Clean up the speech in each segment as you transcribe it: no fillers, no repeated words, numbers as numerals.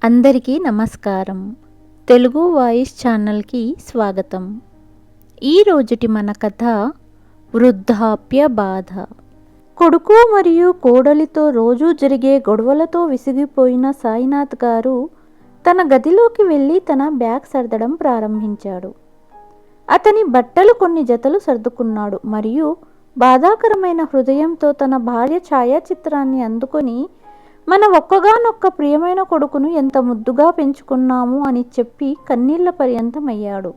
అందరికీ నమస్కారం. తెలుగు వాయిస్ ఛానల్కి స్వాగతం. ఈ రోజుటి మన కథ వృద్ధాప్య బాధ. కొడుకు మరియు కోడలితో రోజూ జరిగే గొడవలతో విసిగిపోయిన సాయినాథ్ గారు తన గదిలోకి వెళ్ళి తన బ్యాగ్ సర్దడం ప్రారంభించాడు. అతని బట్టలు కొన్ని జతలు సర్దుకున్నాడు మరియు బాధాకరమైన హృదయంతో తన భార్య ఛాయాచిత్రాన్ని అందుకొని మన ఒక్కగానొక్క ప్రియమైన కొడుకును ఎంత ముద్దుగా పెంచుకున్నాము అని చెప్పి కన్నీళ్ల పర్యంతమయ్యాడు.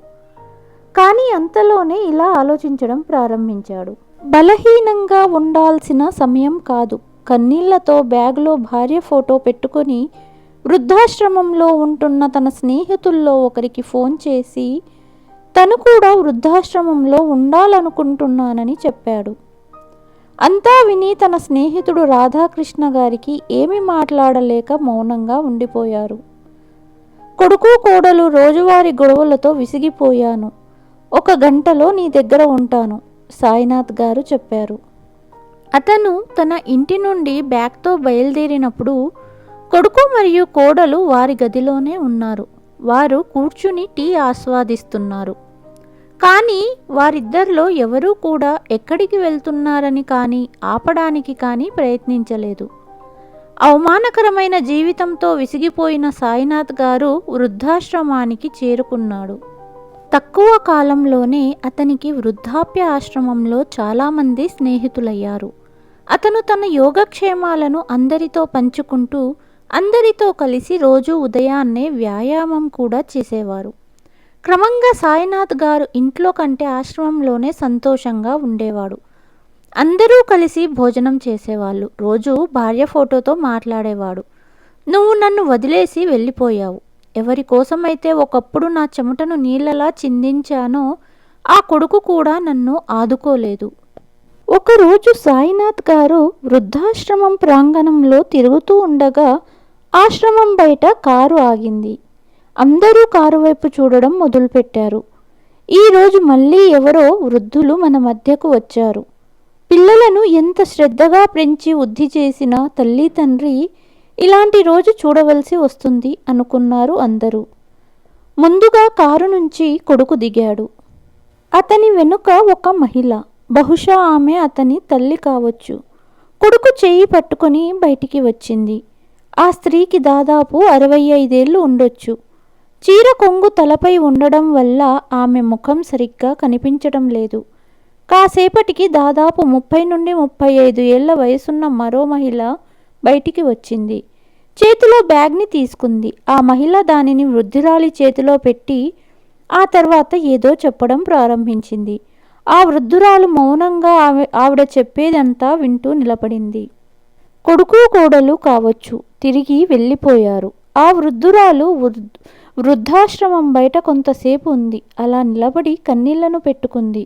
కానీ అంతలోనే ఇలా ఆలోచించడం ప్రారంభించాడు. బలహీనంగా ఉండాల్సిన సమయం కాదు. కన్నీళ్లతో బ్యాగ్లో భార్య ఫోటో పెట్టుకొని వృద్ధాశ్రమంలో ఉంటున్న తన స్నేహితుల్లో ఒకరికి ఫోన్ చేసి తను కూడా వృద్ధాశ్రమంలో ఉండాలనుకుంటున్నానని చెప్పాడు. అంతా విని తన స్నేహితుడు రాధాకృష్ణ గారికి ఏమీ మాట్లాడలేక మౌనంగా ఉండిపోయారు. కొడుకు కోడలు రోజువారీ గొడవలతో విసిగిపోయాను. 1 గంటలో నీ దగ్గర ఉంటాను, సాయినాథ్ గారు చెప్పారు. అతను తన ఇంటి నుండి బ్యాగ్తో బయలుదేరినప్పుడు కొడుకు మరియు కోడలు వారి గదిలోనే ఉన్నారు. వారు కూర్చుని టీ ఆస్వాదిస్తున్నారు. కానీ వారిద్దరిలో ఎవరూ కూడా ఎక్కడికి వెళ్తున్నారని కానీ ఆపడానికి కానీ ప్రయత్నించలేదు. అవమానకరమైన జీవితంతో విసిగిపోయిన సాయినాథ్ గారు వృద్ధాశ్రమానికి చేరుకున్నాడు. తక్కువ కాలంలోనే అతనికి వృద్ధాప్య ఆశ్రమంలో చాలామంది స్నేహితులయ్యారు. అతను తన యోగక్షేమాలను అందరితో పంచుకుంటూ అందరితో కలిసి రోజు ఉదయాన్నే వ్యాయామం కూడా చేసేవారు. క్రమంగా సాయినాథ్ గారు ఇంట్లో కంటే ఆశ్రమంలోనే సంతోషంగా ఉండేవాడు. అందరూ కలిసి భోజనం చేసేవాళ్ళు. రోజు భార్య ఫోటోతో మాట్లాడేవాడు. నువ్వు నన్ను వదిలేసి వెళ్ళిపోయావు. ఎవరి కోసమైతే ఒకప్పుడు నా చెమటను నీళ్ళలా చిందించానో ఆ కొడుకు కూడా నన్ను ఆదుకోలేదు. ఒకరోజు సాయినాథ్ గారు వృద్ధాశ్రమం ప్రాంగణంలో తిరుగుతూ ఉండగా ఆశ్రమం బయట కారు ఆగింది. అందరూ కారు వైపు చూడడం మొదలుపెట్టారు. ఈరోజు మళ్ళీ ఎవరో వృద్ధులు మన మధ్యకు వచ్చారు. పిల్లలను ఎంత శ్రద్ధగా పెంచి వృద్ధి చేసిన తల్లి తండ్రి ఇలాంటి రోజు చూడవలసి వస్తుంది అనుకున్నారు అందరూ. ముందుగా కారు నుంచి కొడుకు దిగాడు. అతని వెనుక ఒక మహిళ, బహుశా ఆమె అతని తల్లి కావచ్చు. కొడుకు చేయి పట్టుకొని బయటికి వచ్చింది. ఆ స్త్రీకి దాదాపు 65 ఏళ్ళు ఉండొచ్చు. చీర కొంగు తలపై ఉండడం వల్ల ఆమె ముఖం సరిగ్గా కనిపించడం లేదు. కాసేపటికి దాదాపు 30 నుండి 35 ఏళ్ల వయసున్న మరో మహిళ బయటికి వచ్చింది. చేతిలో బ్యాగ్ని తీసుకుంది. ఆ మహిళ దానిని వృద్ధురాలి చేతిలో పెట్టి ఆ తర్వాత ఏదో చెప్పడం ప్రారంభించింది. ఆ వృద్ధురాలు మౌనంగా ఆవిడ చెప్పేదంతా వింటూ నిలబడింది. కొడుకు కోడలు కావచ్చు, తిరిగి వెళ్ళిపోయారు. ఆ వృద్ధురాలు వృద్ధాశ్రమం బయట కొంతసేపు ఉంది. అలా నిలబడి కన్నీళ్లను పెట్టుకుంది.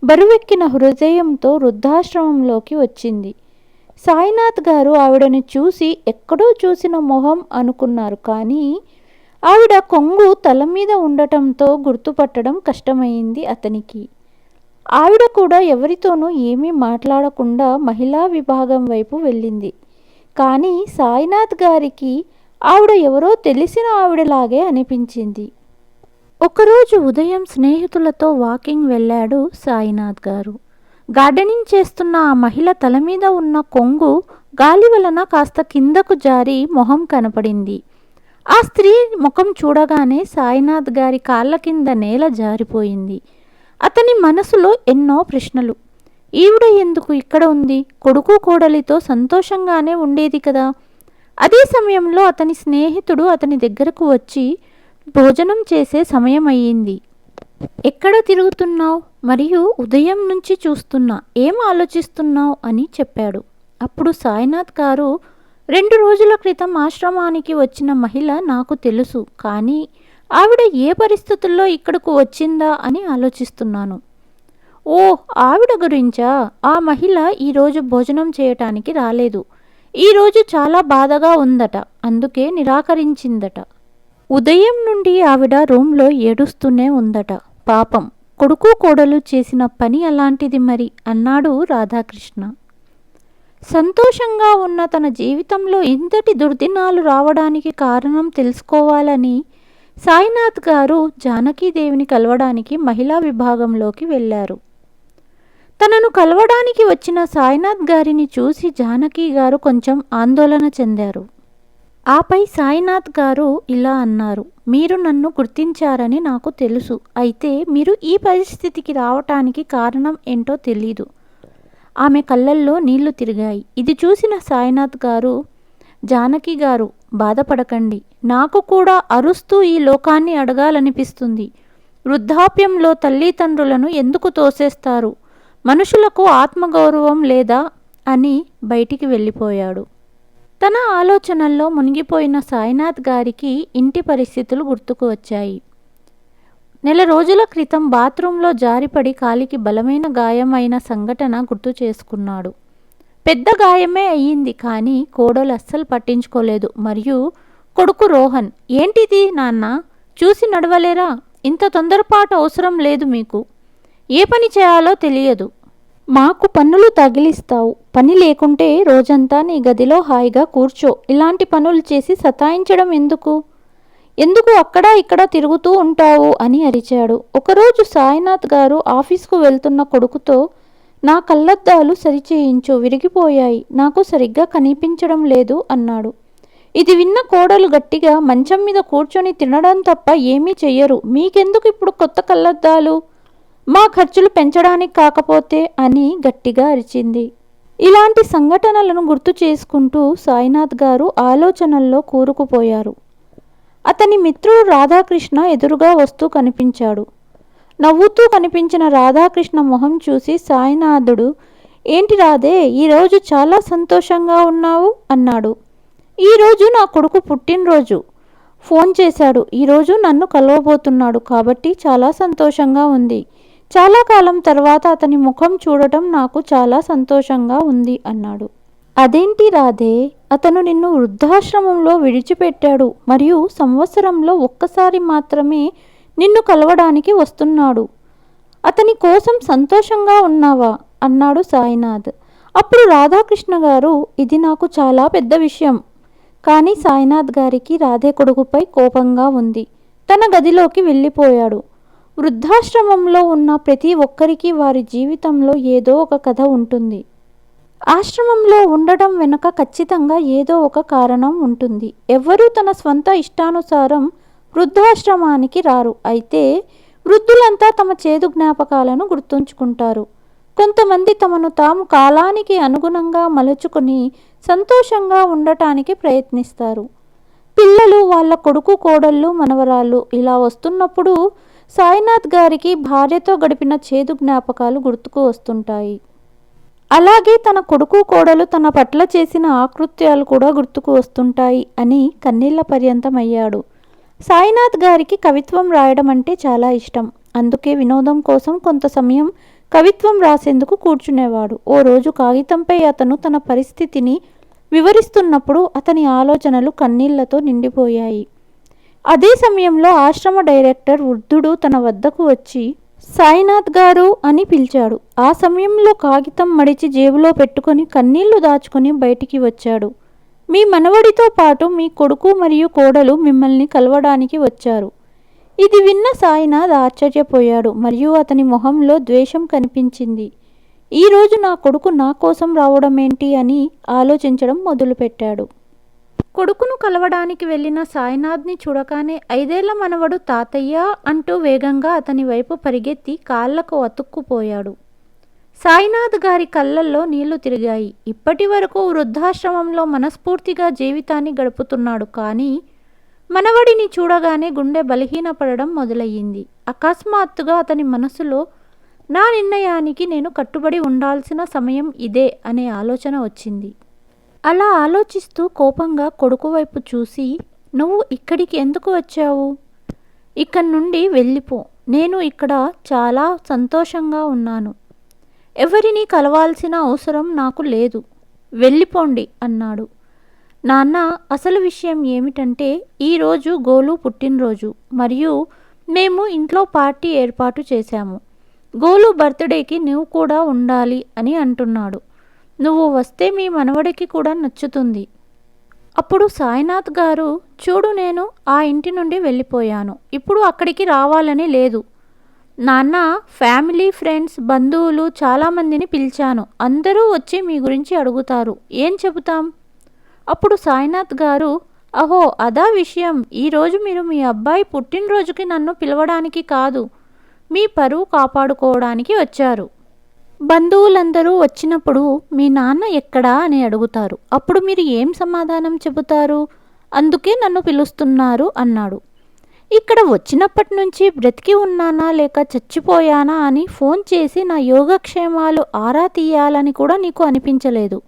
బరువెక్కిన హృదయంతో వృద్ధాశ్రమంలోకి వచ్చింది. సాయినాథ్ గారు ఆవిడని చూసి ఎక్కడో చూసిన మొహం అనుకున్నారు. కానీ ఆవిడ కొంగు తల మీద ఉండటంతో గుర్తుపట్టడం కష్టమైంది అతనికి. ఆవిడ కూడా ఎవరితోనూ ఏమీ మాట్లాడకుండా మహిళా విభాగం వైపు వెళ్ళింది. కానీ సాయినాథ్ గారికి ఆవిడ ఎవరో తెలిసిన ఆవిడలాగే అనిపించింది. ఒకరోజు ఉదయం స్నేహితులతో వాకింగ్ వెళ్ళాడు సాయినాథ్ గారు. గార్డెనింగ్ చేస్తున్న ఆ మహిళ తల మీద ఉన్న కొంగు గాలి వలన కాస్త కిందకు జారి మొహం కనపడింది. ఆ స్త్రీ ముఖం చూడగానే సాయినాథ్ గారి కాళ్ళ కింద నేల జారిపోయింది. అతని మనసులో ఎన్నో ప్రశ్నలు. ఈవిడ ఎందుకు ఇక్కడ ఉంది? కొడుకు కోడలితో సంతోషంగానే ఉండేది కదా. అదే సమయంలో అతని స్నేహితుడు అతని దగ్గరకు వచ్చి భోజనం చేసే సమయం అయ్యింది. ఎక్కడ తిరుగుతున్నావు మరియు ఉదయం నుంచి చూస్తున్నా, ఏం ఆలోచిస్తున్నావు అని చెప్పాడు. అప్పుడు సాయినాథ్ గారు 2 రోజుల క్రితం ఆశ్రమానికి వచ్చిన మహిళ నాకు తెలుసు. కానీ ఆవిడ ఏ పరిస్థితుల్లో ఇక్కడకు వచ్చిందా అని ఆలోచిస్తున్నాను. ఓ, ఆవిడ గురించా? ఆ మహిళ ఈరోజు భోజనం చేయటానికి రాలేదు. ఈరోజు చాలా బాధగా ఉందట, అందుకే నిరాకరించిందట. ఉదయం నుండి ఆవిడ రూమ్లో ఏడుస్తూనే ఉందట. పాపం, కొడుకు కోడలు చేసిన పని అలాంటిది మరి అన్నాడు రాధాకృష్ణ. సంతోషంగా ఉన్న తన జీవితంలో ఇంతటి దుర్దినాలు రావడానికి కారణం తెలుసుకోవాలని సాయినాథ్ గారు జానకీదేవిని కలవడానికి మహిళా విభాగంలోకి వెళ్ళారు. తనను కలవడానికి వచ్చిన సాయినాథ్ గారిని చూసి జానకి గారు కొంచెం ఆందోళన చెందారు. ఆపై సాయినాథ్ గారు ఇలా అన్నారు, మీరు నన్ను గుర్తించారని నాకు తెలుసు. అయితే మీరు ఈ పరిస్థితికి రావటానికి కారణం ఏంటో తెలీదు. ఆమె కళ్ళల్లో నీళ్లు తిరిగాయి. ఇది చూసిన సాయినాథ్ గారు, జానకి గారు బాధపడకండి, నాకు కూడా అరుస్తూ ఈ లోకాన్ని అడగాలనిపిస్తుంది. వృద్ధాప్యంలో తల్లిదండ్రులను ఎందుకు తోసేస్తారు? మనుషులకు ఆత్మగౌరవం లేదా అని బయటికి వెళ్ళిపోయాడు. తన ఆలోచనల్లో మునిగిపోయిన సాయినాథ్ గారికి ఇంటి పరిస్థితులు గుర్తుకు వచ్చాయి. నెల రోజుల క్రితం బాత్రూంలో జారిపడి కాలికి బలమైన గాయం అయిన సంఘటన గుర్తు చేసుకున్నాడు. పెద్ద గాయమే అయ్యింది, కానీ కోడలు అస్సలు పట్టించుకోలేదు. మరియు కొడుకు రోహన్, ఏంటిది నాన్న, చూసి నడవలేరా? ఇంత తొందరపాటు అవసరం లేదు మీకు. ఏ పని చేయాలో తెలియదు. మాకు పన్నులు తగిలిస్తావు. పని లేకుంటే రోజంతా నీ గదిలో హాయిగా కూర్చో. ఇలాంటి పనులు చేసి సతాయించడం ఎందుకు అక్కడ ఇక్కడ తిరుగుతూ ఉంటావు అని అరిచాడు. ఒకరోజు సాయినాథ్ గారు ఆఫీస్కు వెళ్తున్న కొడుకుతో, నా కళ్ళద్దాలు సరిచేయించు, విరిగిపోయాయి, నాకు సరిగ్గా కనిపించడం లేదు అన్నాడు. ఇది విన్న కోడలు గట్టిగా, మంచం మీద కూర్చొని తినడం తప్ప ఏమీ చెయ్యరు, మీకెందుకు ఇప్పుడు కొత్త కళ్ళద్దాలు? మా ఖర్చులు పెంచడానికి కాకపోతే అని గట్టిగా అరిచింది. ఇలాంటి సంఘటనలను గుర్తు చేసుకుంటూ సాయినాథ్ గారు ఆలోచనల్లో కూరుకుపోయారు. అతని మిత్రుడు రాధాకృష్ణ ఎదురుగా వస్తూ కనిపించాడు. నవ్వుతూ కనిపించిన రాధాకృష్ణ మొహం చూసి సాయినాథుడు, ఏంటి రాధే, ఈరోజు చాలా సంతోషంగా ఉన్నావు అన్నాడు. ఈరోజు నా కొడుకు పుట్టినరోజు. ఫోన్ చేశాడు. ఈరోజు నన్ను కలవబోతున్నాడు కాబట్టి చాలా సంతోషంగా ఉంది. చాలా కాలం తర్వాత అతని ముఖం చూడటం నాకు చాలా సంతోషంగా ఉంది అన్నాడు. అదేంటి రాధే, అతను నిన్ను వృద్ధాశ్రమంలో విడిచిపెట్టాడు మరియు సంవత్సరంలో ఒక్కసారి మాత్రమే నిన్ను కలవడానికి వస్తున్నాడు. అతని కోసం సంతోషంగా ఉన్నావా అన్నాడు సాయినాథ్. అప్పుడు రాధాకృష్ణ గారు, ఇది నాకు చాలా పెద్ద విషయం. కానీ సాయినాథ్ గారికి రాధే కొడుకుపై కోపంగా ఉంది. తన గదిలోకి వెళ్ళిపోయాడు. వృద్ధాశ్రమంలో ఉన్న ప్రతి ఒక్కరికి వారి జీవితంలో ఏదో ఒక కథ ఉంటుంది. ఆశ్రమంలో ఉండడం వెనుక ఖచ్చితంగా ఏదో ఒక కారణం ఉంటుంది. ఎవ్వరూ తన స్వంత ఇష్టానుసారం వృద్ధాశ్రమానికి రారు. అయితే వృద్ధులంతా తమ చేదు జ్ఞాపకాలను గుర్తుంచుకుంటారు. కొంతమంది తమను తాము కాలానికి అనుగుణంగా మలుచుకొని సంతోషంగా ఉండటానికి ప్రయత్నిస్తారు. పిల్లలు, వాళ్ళ కొడుకు కోడళ్ళు, మనవరాళ్ళు ఇలా వస్తున్నప్పుడు సాయినాథ్ గారికి భార్యతో గడిపిన చేదు జ్ఞాపకాలు గుర్తుకు వస్తుంటాయి. అలాగే తన కొడుకు కోడలు తన పట్ల చేసిన ఆకృత్యాలు కూడా గుర్తుకు వస్తుంటాయి అని కన్నీళ్ల పర్యంతమయ్యాడు. సాయినాథ్ గారికి కవిత్వం రాయడం అంటే చాలా ఇష్టం. అందుకే వినోదం కోసం కొంత సమయం కవిత్వం రాసేందుకు కూర్చునేవాడు. ఓ రోజు కాగితంపై అతను తన పరిస్థితిని వివరిస్తున్నప్పుడు అతని ఆలోచనలు కన్నీళ్లతో నిండిపోయాయి. అదే సమయంలో ఆశ్రమ డైరెక్టర్ వృద్ధుడు తన వద్దకు వచ్చి సాయినాథ్ గారు అని పిలిచాడు. ఆ సమయంలో కాగితం మడిచి జేబులో పెట్టుకొని కన్నీళ్లు దాచుకొని బయటికి వచ్చాడు. మీ మనవడితో పాటు మీ కొడుకు మరియు కోడలు మిమ్మల్ని కలవడానికి వచ్చారు. ఇది విన్న సాయినాథ్ ఆశ్చర్యపోయాడు మరియు అతని మొహంలో ద్వేషం కనిపించింది. ఈరోజు నా కొడుకు నా కోసం రావడమేంటి అని ఆలోచించడం మొదలుపెట్టాడు. కొడుకును కలవడానికి వెళ్ళిన సాయినాథ్ని చూడగానే 5 ఏళ్ల మనవడు తాతయ్య అంటూ వేగంగా అతని వైపు పరిగెత్తి కాళ్లకు అతుక్కుపోయాడు. సాయినాథ్ గారి కళ్ళల్లో నీళ్లు తిరిగాయి. ఇప్పటి వరకు వృద్ధాశ్రమంలో మనస్ఫూర్తిగా జీవితాన్ని గడుపుతున్నాడు. కానీ మనవడిని చూడగానే గుండె బలహీనపడడం మొదలయ్యింది. అకస్మాత్తుగా అతని మనసులో, నా నిర్ణయానికి నేను కట్టుబడి ఉండాల్సిన సమయం ఇదే అనే ఆలోచన వచ్చింది. అలా ఆలోచిస్తూ కోపంగా కొడుకు వైపు చూసి, నువ్వు ఇక్కడికి ఎందుకు వచ్చావు? ఇక్కడి నుండి వెళ్ళిపో. నేను ఇక్కడ చాలా సంతోషంగా ఉన్నాను. ఎవరిని కలవాల్సిన అవసరం నాకు లేదు. వెళ్ళిపోండి అన్నాడు. నాన్న, అసలు విషయం ఏమిటంటే ఈరోజు గోలు పుట్టినరోజు మరియు మేము ఇంట్లో పార్టీ ఏర్పాటు చేశాము. గోలు బర్త్డేకి నువ్వు కూడా ఉండాలి అని అంటున్నాడు. నువ్వు వస్తే మీ మనవడికి కూడా నచ్చుతుంది. అప్పుడు సాయినాథ్ గారు, చూడు నేను ఆ ఇంటి నుండి వెళ్ళిపోయాను. ఇప్పుడు అక్కడికి రావాలని లేదు. నాన్న, ఫ్యామిలీ, ఫ్రెండ్స్, బంధువులు చాలామందిని పిలిచాను. అందరూ వచ్చి మీ గురించి అడుగుతారు. ఏం చెబుతాం? అప్పుడు సాయినాథ్ గారు, అహో అదా విషయం. ఈరోజు మీరు మీ అబ్బాయి పుట్టినరోజుకి నన్ను పిలవడానికి కాదు, మీ పరువు కాపాడుకోవడానికి వచ్చారు. బంధువులందరూ వచ్చినప్పుడు మీ నాన్న ఎక్కడా అని అడుగుతారు. అప్పుడు మీరు ఏం సమాధానం చెబుతారు? అందుకే నన్ను పిలుస్తున్నారు అన్నాడు. ఇక్కడ వచ్చినప్పటి నుంచి బ్రతికి ఉన్నానా లేక చచ్చిపోయానా అని ఫోన్ చేసి నా యోగక్షేమాలు ఆరా తీయాలని కూడా నీకు అనిపించలేదు.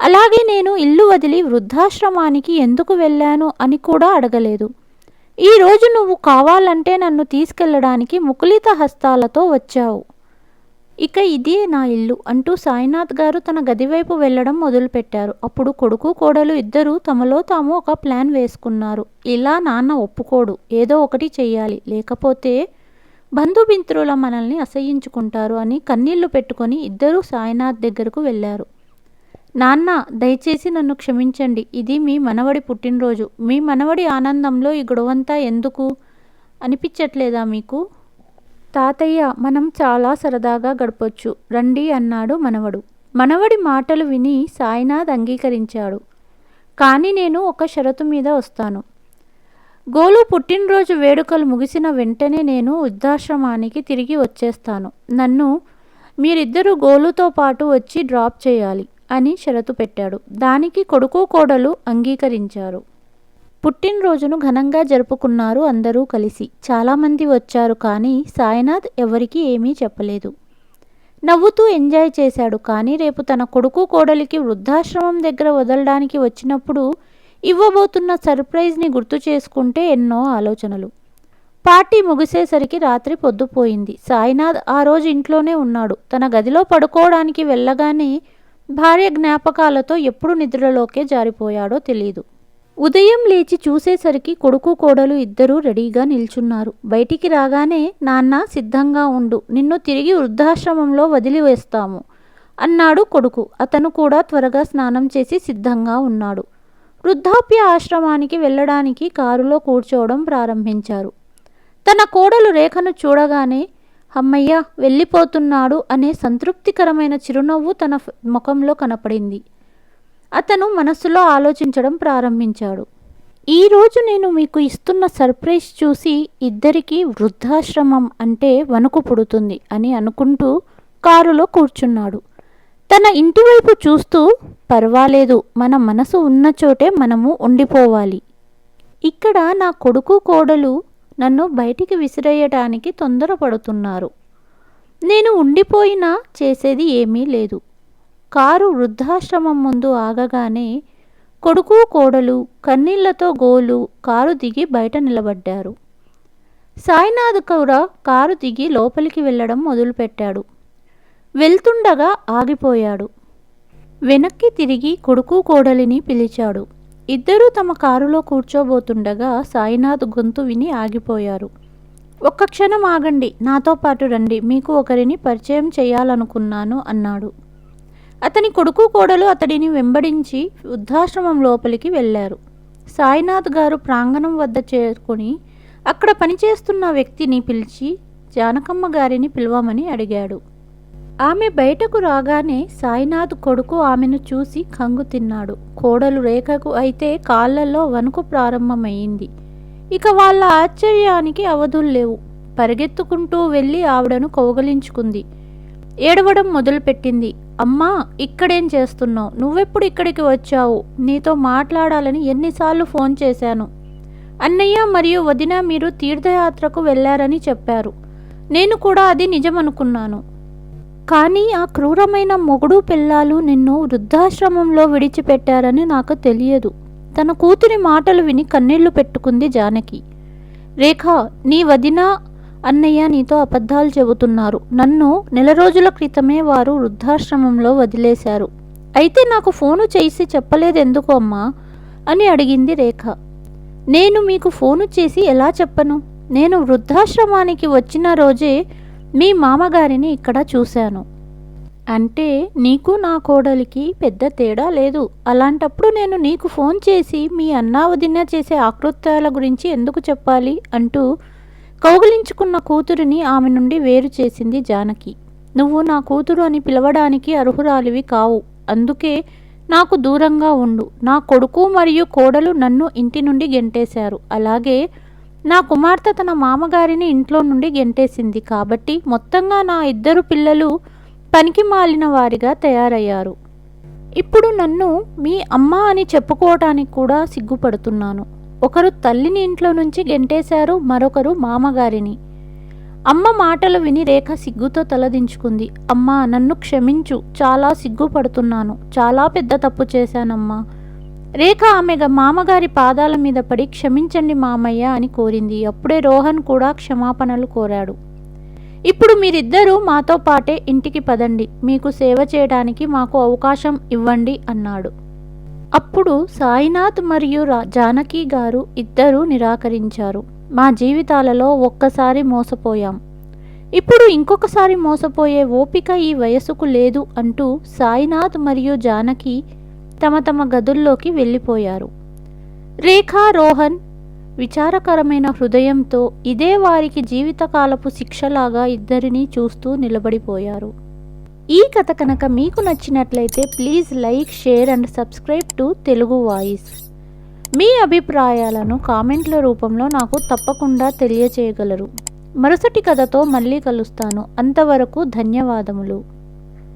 అలాగే నేను ఇల్లు వదిలి వృద్ధాశ్రమానికి ఎందుకు వెళ్ళాను అని కూడా అడగలేదు. ఈరోజు నువ్వు కావాలంటే నన్ను తీసుకెళ్ళడానికి ముకులిత హస్తాలతో వచ్చావు. ఇక ఇదే నా ఇల్లు అంటూ సాయినాథ్ గారు తన గదివైపు వెళ్ళడం మొదలుపెట్టారు. అప్పుడు కొడుకు కోడలు ఇద్దరూ తమలో తాము ఒక ప్లాన్ వేసుకున్నారు. ఇలా నాన్న ఒప్పుకోడు, ఏదో ఒకటి చెయ్యాలి, లేకపోతే బంధుమిత్రుల మనల్ని అసహ్యించుకుంటారు అని కన్నీళ్లు పెట్టుకొని ఇద్దరూ సాయినాథ్ దగ్గరకు వెళ్ళారు. నాన్న, దయచేసి నన్ను క్షమించండి. ఇది మీ మనవడి పుట్టినరోజు. మీ మనవడి ఆనందంలో ఈ గొడవంతా ఎందుకు? అనిపించట్లేదా మీకు? తాతయ్య, మనం చాలా సరదాగా గడపొచ్చు రండి అన్నాడు మనవడు. మనవడి మాటలు విని సాయినాథ్ అంగీకరించాడు. కానీ నేను ఒక షరతు మీద వస్తాను. గోలు పుట్టినరోజు వేడుకలు ముగిసిన వెంటనే నేను వృద్ధాశ్రమానికి తిరిగి వచ్చేస్తాను. నన్ను మీరిద్దరూ గోలుతో పాటు వచ్చి డ్రాప్ చేయాలి అని షరతు పెట్టాడు. దానికి కొడుకు కోడలు అంగీకరించారు. పుట్టినరోజును ఘనంగా జరుపుకున్నారు అందరూ కలిసి. చాలామంది వచ్చారు, కానీ సాయినాథ్ ఎవరికీ ఏమీ చెప్పలేదు. నవ్వుతూ ఎంజాయ్ చేశాడు. కానీ రేపు తన కొడుకు కోడలికి వృద్ధాశ్రమం దగ్గర వదలడానికి వచ్చినప్పుడు ఇవ్వబోతున్న సర్ప్రైజ్ని గుర్తు చేసుకుంటే ఎన్నో ఆలోచనలు. పార్టీ ముగిసేసరికి రాత్రి పొద్దుపోయింది. సాయినాథ్ ఆ రోజు ఇంట్లోనే ఉన్నాడు. తన గదిలో పడుకోవడానికి వెళ్ళగానే భార్య జ్ఞాపకాలతో ఎప్పుడు నిద్రలోకే జారిపోయాడో తెలియదు. ఉదయం లేచి చూసేసరికి కొడుకు కోడలు ఇద్దరూ రెడీగా నిల్చున్నారు. బయటికి రాగానే, నాన్న సిద్ధంగా ఉండు, నిన్ను తిరిగి వృద్ధాశ్రమంలో వదిలివేస్తాము అన్నాడు కొడుకు. అతను కూడా త్వరగా స్నానం చేసి సిద్ధంగా ఉన్నాడు. వృద్ధాప్య ఆశ్రమానికి వెళ్ళడానికి కారులో కూర్చోవడం ప్రారంభించారు. తన కోడలు రేఖను చూడగానే, అమ్మయ్య వెళ్ళిపోతున్నాడు అనే సంతృప్తికరమైన చిరునవ్వు తన ముఖంలో కనపడింది. అతను మనస్సులో ఆలోచించడం ప్రారంభించాడు. ఈరోజు నేను మీకు ఇస్తున్న సర్ప్రైజ్ చూసి ఇద్దరికీ వృద్ధాశ్రమం అంటే వణుకు పుడుతుంది అని అనుకుంటూ కారులో కూర్చున్నాడు. తన ఇంటివైపు చూస్తూ, పర్వాలేదు, మన మనసు ఉన్న చోటే మనము ఉండిపోవాలి. ఇక్కడ నా కొడుకు కోడలు నన్ను బయటికి విసిరేయటానికి తొందరపడుతున్నారు. నేను ఉండిపోయినా చేసేది ఏమీ లేదు. కారు వృద్ధాశ్రమం ముందు ఆగగానే కొడుకు కోడలు కన్నీళ్లతో గోలు కారు దిగి బయట నిలబడ్డారు. సాయినాథ్ కూడా కారు దిగి లోపలికి వెళ్ళడం మొదలుపెట్టాడు. వెళ్తుండగా ఆగిపోయాడు. వెనక్కి తిరిగి కొడుకు కోడలిని పిలిచాడు. ఇద్దరూ తమ కారులో కూర్చోబోతుండగా సాయినాథ్ గొంతు విని ఆగిపోయారు. ఒక్క క్షణం ఆగండి, నాతో పాటు రండి, మీకు ఒకరిని పరిచయం చేయాలనుకున్నాను అన్నాడు. అతని కొడుకు కోడలు అతడిని వెంబడించి వృద్ధాశ్రమం లోపలికి వెళ్ళారు. సాయినాథ్ గారు ప్రాంగణం వద్ద చేరుకొని అక్కడ పనిచేస్తున్న వ్యక్తిని పిలిచి జానకమ్మ గారిని పిలవమని అడిగాడు. ఆమె బయటకు రాగానే సాయినాథ్ కొడుకు ఆమెను చూసి కంగు తిన్నాడు. కోడలు రేఖకు అయితే కాళ్లలో వణుకు ప్రారంభమైంది. ఇక వాళ్ళ ఆశ్చర్యానికి అవధుల్లేవు. పరిగెత్తుకుంటూ వెళ్ళి ఆవిడను కౌగలించుకుంది. ఏడవడం మొదలుపెట్టింది. అమ్మా, ఇక్కడేం చేస్తున్నావు? నువ్వెప్పుడు ఇక్కడికి వచ్చావు? నీతో మాట్లాడాలని ఎన్నిసార్లు ఫోన్ చేశాను. అన్నయ్య మరియు వదిన మీరు తీర్థయాత్రకు వెళ్ళారని చెప్పారు. నేను కూడా అది నిజమనుకున్నాను. కానీ ఆ క్రూరమైన మొగుడు పిల్లాలు నిన్ను వృద్ధాశ్రమంలో విడిచిపెట్టారని నాకు తెలియదు. తన కూతురి మాటలు విని కన్నీళ్లు పెట్టుకుంది జానకి. రేఖ, నీ వదిన అన్నయ్య నీతో అబద్ధాలు చెబుతున్నారు. నన్ను నెల రోజుల క్రితమే వారు వృద్ధాశ్రమంలో వదిలేశారు. అయితే నాకు ఫోను చేసి చెప్పలేదెందుకు అమ్మా అని అడిగింది రేఖ. నేను మీకు ఫోను చేసి ఎలా చెప్పను? నేను వృద్ధాశ్రమానికి వచ్చిన రోజే మీ మామగారిని ఇక్కడ చూశాను. అంటే నీకు నా కోడలికి పెద్ద తేడా లేదు. అలాంటప్పుడు నేను నీకు ఫోన్ చేసి మీ అన్నా వదిన చేసే ఆకృత్యాల గురించి ఎందుకు చెప్పాలి అంటూ కౌగిలించుకున్న కూతురిని ఆమె నుండి వేరు చేసింది జానకి. నువ్వు నా కూతురు అని పిలవడానికి అర్హురాలివి కావు. అందుకే నాకు దూరంగా ఉండు. నా కొడుకు మరియు కోడలు నన్ను ఇంటి నుండి గెంటేశారు. అలాగే నా కుమార్తె తన మామగారిని ఇంట్లో నుండి గెంటేసింది. కాబట్టి మొత్తంగా నా ఇద్దరు పిల్లలు పనికి మాలిన వారిగా తయారయ్యారు. ఇప్పుడు నన్ను మీ అమ్మ అని చెప్పుకోవటానికి కూడా సిగ్గుపడుతున్నాను. ఒకరు తల్లిని ఇంట్లో నుంచి గెంటేశారు, మరొకరు మామగారిని. అమ్మ మాటలు విని రేఖ సిగ్గుతో తలదించుకుంది. అమ్మా, నన్ను క్షమించు. చాలా సిగ్గుపడుతున్నాను. చాలా పెద్ద తప్పు చేశానమ్మా. రేఖ ఆమె మామగారి పాదాల మీద పడి క్షమించండి మామయ్య అని కోరింది. అప్పుడే రోహన్ కూడా క్షమాపణలు కోరాడు. ఇప్పుడు మీరిద్దరూ మాతో పాటే ఇంటికి పదండి. మీకు సేవ చేయడానికి మాకు అవకాశం ఇవ్వండి అన్నాడు. అప్పుడు సాయినాథ్ మరియు జానకి గారు ఇద్దరూ నిరాకరించారు. మా జీవితాలలో ఒక్కసారి మోసపోయాం. ఇప్పుడు ఇంకొకసారి మోసపోయే ఓపిక ఈ వయసుకు లేదు అంటూ సాయినాథ్ మరియు జానకి తమ తమ గదుల్లోకి వెళ్ళిపోయారు. రేఖ, రోహన్ విచారకరమైన హృదయంతో ఇదే వారికి జీవితకాలపు శిక్షలాగా ఇద్దరినీ చూస్తూ నిలబడిపోయారు. ఈ కథ కనుక మీకు నచ్చినట్లయితే please like, share and subscribe to Telugu voice. మీ అభిప్రాయాలను కామెంట్ల రూపంలో నాకు తప్పకుండా తెలియచేయగలరు. మరుసటి కథతో మళ్ళీ కలుస్తాను. అంతవరకు ధన్యవాదములు.